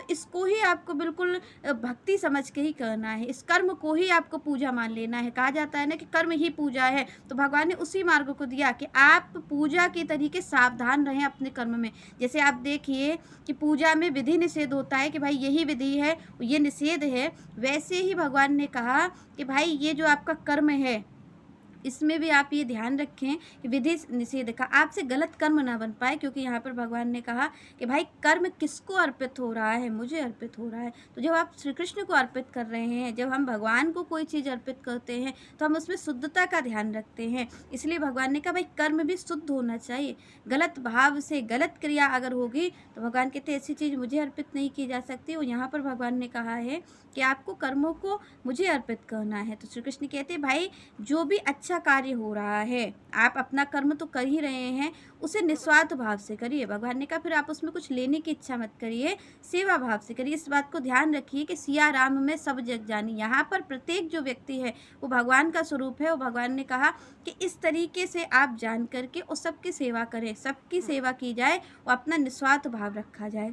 तो इसको ही आपको बिल्कुल भक्ति समझ के ही करना है। इस कर्म को ही आपको पूजा मान लेना है। कहा जाता है ना कि कर्म ही पूजा है, तो भगवान ने उसी मार्ग को दिया कि आप पूजा के तरीके सावधान रहें अपने कर्म में। जैसे आप देखिए कि पूजा में विधि निषेध होता है कि भाई यही विधि है, ये निषेध है, वैसे ही भगवान ने कहा कि भाई ये जो आपका कर्म है, इसमें भी आप ये ध्यान रखें कि विधि निषेध का आपसे गलत कर्म ना बन पाए, क्योंकि यहाँ पर भगवान ने कहा कि भाई कर्म किसको अर्पित हो रहा है, मुझे अर्पित हो रहा है। तो जब आप श्री कृष्ण को अर्पित कर रहे हैं, जब हम भगवान को कोई चीज़ अर्पित करते हैं, तो हम उसमें शुद्धता का ध्यान रखते हैं। इसलिए भगवान ने कहा भाई कर्म भी शुद्ध होना चाहिए। गलत भाव से गलत क्रिया अगर होगी तो भगवान कहते हैं ऐसी चीज़ मुझे अर्पित नहीं की जा सकती। और यहाँ पर भगवान ने कहा है कि आपको कर्मों को मुझे अर्पित करना है। तो श्री कृष्ण कहते हैं भाई जो भी अच्छा कार्य हो रहा है, आप अपना कर्म तो कर ही रहे हैं, उसे निस्वार्थ भाव से करिए। भगवान ने कहा फिर आप उसमें कुछ लेने की इच्छा मत करिए, सेवा भाव से करिए। इस बात को ध्यान रखिए कि सिया राम में सब जग जानी। यहाँ पर प्रत्येक जो व्यक्ति है वो भगवान का स्वरूप है। और भगवान ने कहा कि इस तरीके से आप जान करके और सबकी सेवा करें, सबकी सेवा की जाए और अपना निस्वार्थ भाव रखा जाए।